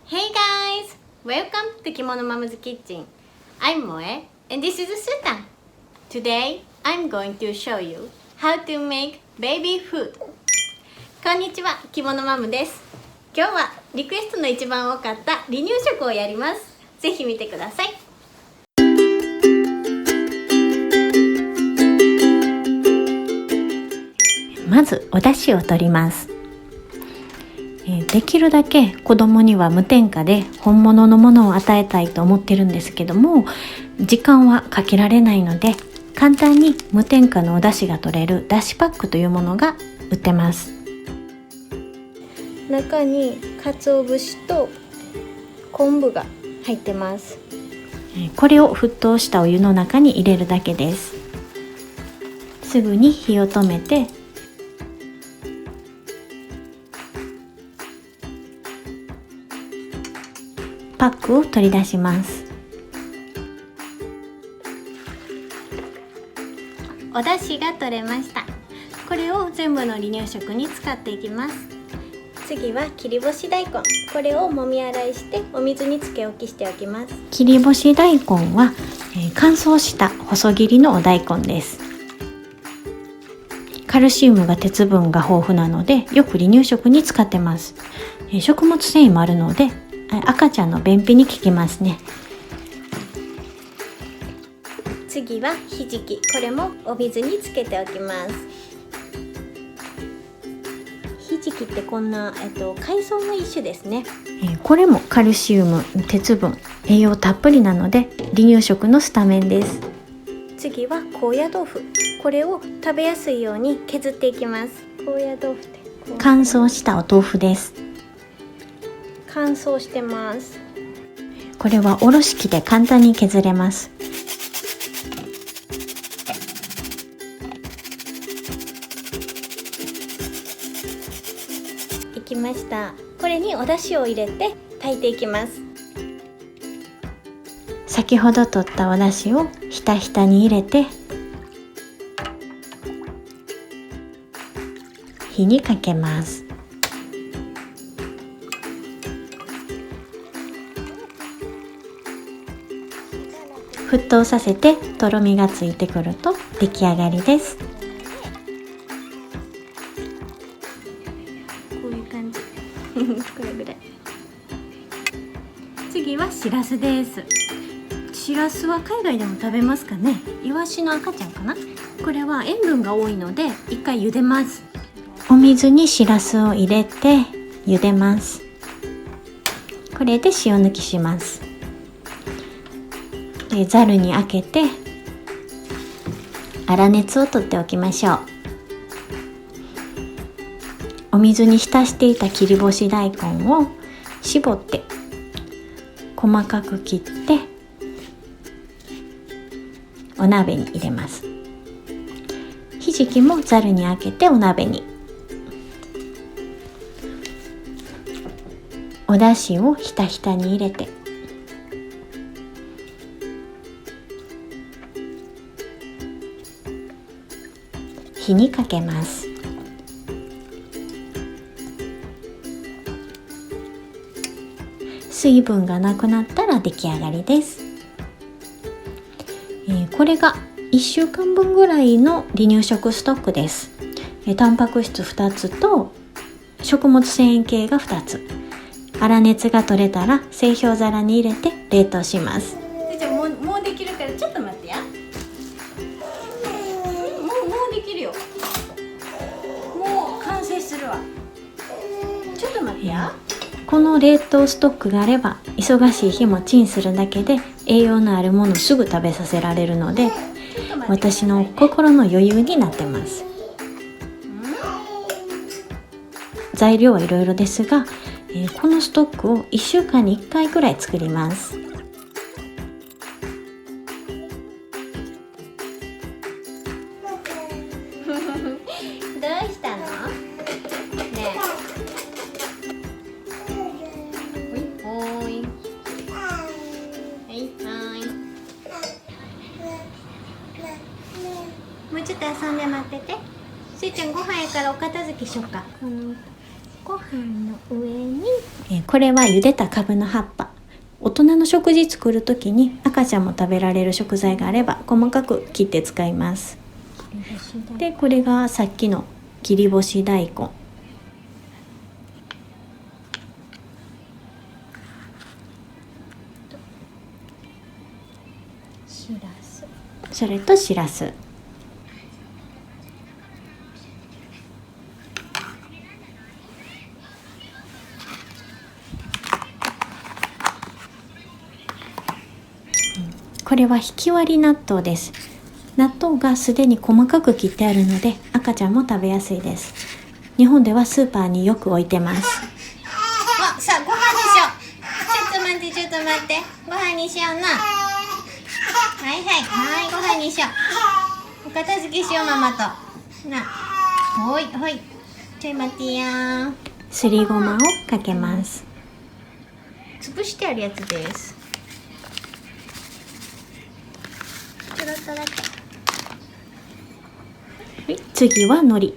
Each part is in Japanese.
Hey guys! Welcome to Kimono Mom's Kitchen. I'm Moe and this is Suta. Today, I'm going to show you how to make baby food. こんにちは、着物マムです。今日はリクエストの一番多かった離乳食をやります。ぜひ見てください。まずお出汁を取ります。できるだけ子供には無添加で本物のものを与えたいと思ってるんですけども、時間はかけられないので簡単に無添加のお出汁が取れるだしパックというものが売ってます。中に鰹節と昆布が入ってます。これを沸騰したお湯の中に入れるだけです。すぐに火を止めてパックを取り出します。お出汁が取れました。これを全部の離乳食に使っていきます。次は切り干し大根。これをもみ洗いしてお水につけ置きしておきます。切り干し大根は、乾燥した細切りのお大根です。カルシウムが鉄分が豊富なのでよく離乳食に使ってます。食物繊維もあるので赤ちゃんの便秘に効きますね。次はひじき。これもお水につけておきます。ひじきってこんな、海藻の一種ですね。これもカルシウム、鉄分、栄養たっぷりなので離乳食のスタメンです。次は高野豆腐。これを食べやすいように削っていきます。高野豆腐って乾燥したお豆腐です。乾燥してます。これはおろし器で簡単に削れます。いきました。これにお出汁を入れて炊いていきます。先ほど取ったお出汁をひたひたに入れて火にかけます。沸騰させてとろみがついてくると出来上がりです。こういう感じこれぐらい。次はしらすです。しらすは海外でも食べますかね。イワシの赤ちゃんかな。これは塩分が多いので一回茹でます。お水にしらすを入れて茹でます。これで塩抜きします。ざるにあけて粗熱を取っておきましょう。お水に浸していた切り干し大根を絞って細かく切ってお鍋に入れます。ひじきもざるにあけてお鍋に。お出汁をひたひたに入れて火にかけます。水分がなくなったら出来上がりです。これが1週間分ぐらいの離乳食ストックです。タンパク質2つと食物繊維系が2つ。粗熱が取れたら製氷皿に入れて冷凍します。じゃあもうできるからちょっと待ってや。もうできるよ。もう完成するわ。ちょっと待ってや。この冷凍ストックがあれば忙しい日もチンするだけで栄養のあるものすぐ食べさせられるので私の心の余裕になってます。材料はいろいろですが、このストックを1週間に1回くらい作ります。どうしたの？ねえ。ほい。もうちょっと遊んで待ってて。すいちゃんご飯やからお片付けしようか。このご飯の上にこれは茹でたカブの葉っぱ。大人の食事作る時に赤ちゃんも食べられる食材があれば細かく切って使います。でこれがさっきの切り干し大根、それとしらす、これはひき割り納豆です。納豆がすでに細かく切ってあるので赤ちゃんも食べやすいです。日本ではスーパーによく置いてます。あ、さあご飯にしよう。ちょっと待ってちょっと待って、ご飯にしような。はいはいはい、ご飯にしよう。お片付けしようママとな。ほいほい、ちょい待ってや。すりごまをかけます。潰してあるやつです。ちょろっとだけ。次は海苔。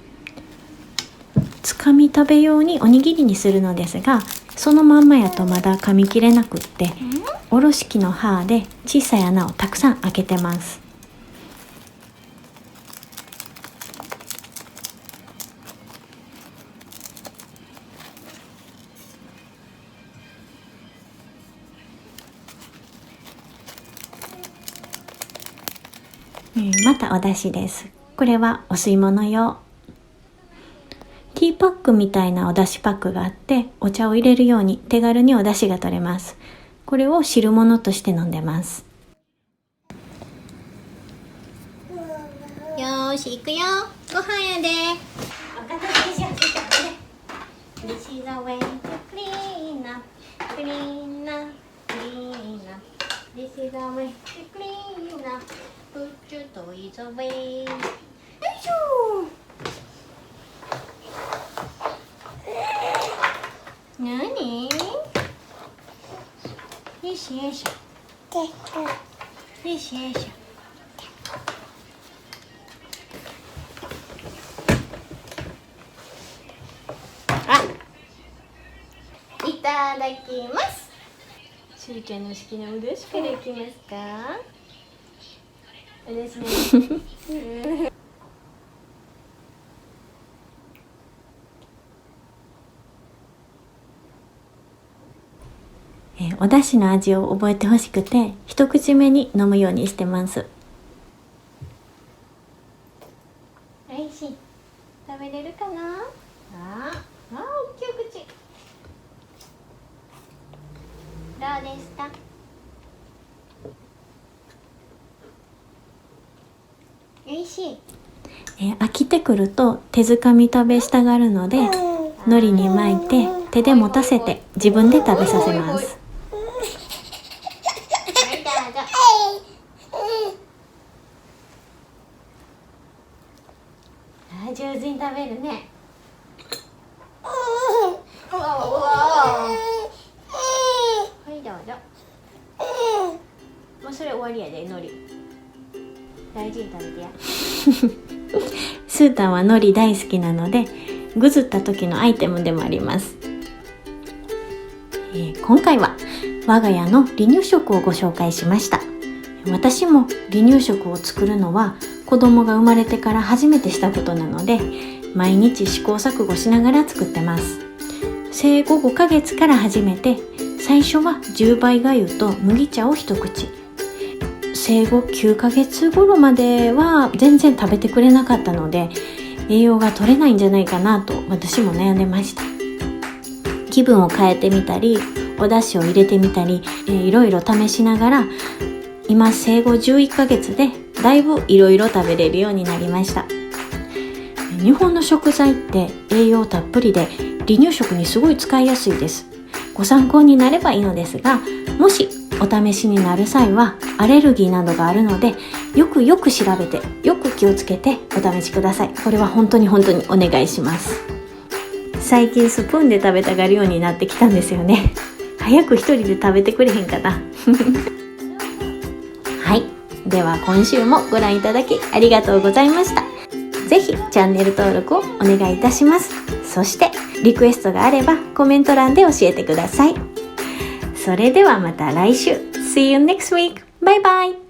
つかみ食べ用におにぎりにするのですが、そのまんまやとまだ噛み切れなくって、おろし器の刃で小さい穴をたくさん開けてます。またお出汁です。これはお吸い物用。ティーパックみたいなお出汁パックがあって、お茶を入れるように手軽にお出汁が取れます。これを汁物として飲んでます。よーし、行くよ。ご飯やで。お片付けしよう。This is the way to clean up, clean up, clean up. This is the way to clean up. Put your toys away. よいしょ。なに？よいしょよいしょ。よいしょよいしょ。いただきます。しゅうちゃんの好きなお出汁からいきますか。お出汁ね。お出汁の味を覚えてほしくて一口目に飲むようにしてます。おいしい。食べれるかな。大きい口。どうでした。おいしい。飽きてくると手づかみ食べしたがるので、海苔に巻いて手で持たせて自分で食べさせます。上手に食べるね。はいどうぞ。もうそれ終わりやで。海苔大事に食べてや。スータンは海苔大好きなのでぐずった時のアイテムでもあります。今回は我が家の離乳食をご紹介しました。私も離乳食を作るのは子供が生まれてから初めてしたことなので、毎日試行錯誤しながら作ってます。生後5ヶ月から始めて、最初は10倍がゆと麦茶を一口。生後9ヶ月頃までは全然食べてくれなかったので、栄養が取れないんじゃないかなと私も悩んでました。気分を変えてみたり、お出汁を入れてみたり、いろいろ試しながら、今生後11ヶ月でだいぶいろいろ食べれるようになりました。日本の食材って栄養たっぷりで離乳食にすごい使いやすいです。ご参考になればいいのですが、もしお試しになる際はアレルギーなどがあるので、よく調べてよく気をつけてお試しください。これは本当にお願いします。最近スプーンで食べたがるようになってきたんですよね。早く一人で食べてくれへんかな。はい、では今週もご覧いただきありがとうございました。ぜひチャンネル登録をお願いいたします。そしてリクエストがあればコメント欄で教えてください。それではまた来週。See you next week. Bye bye!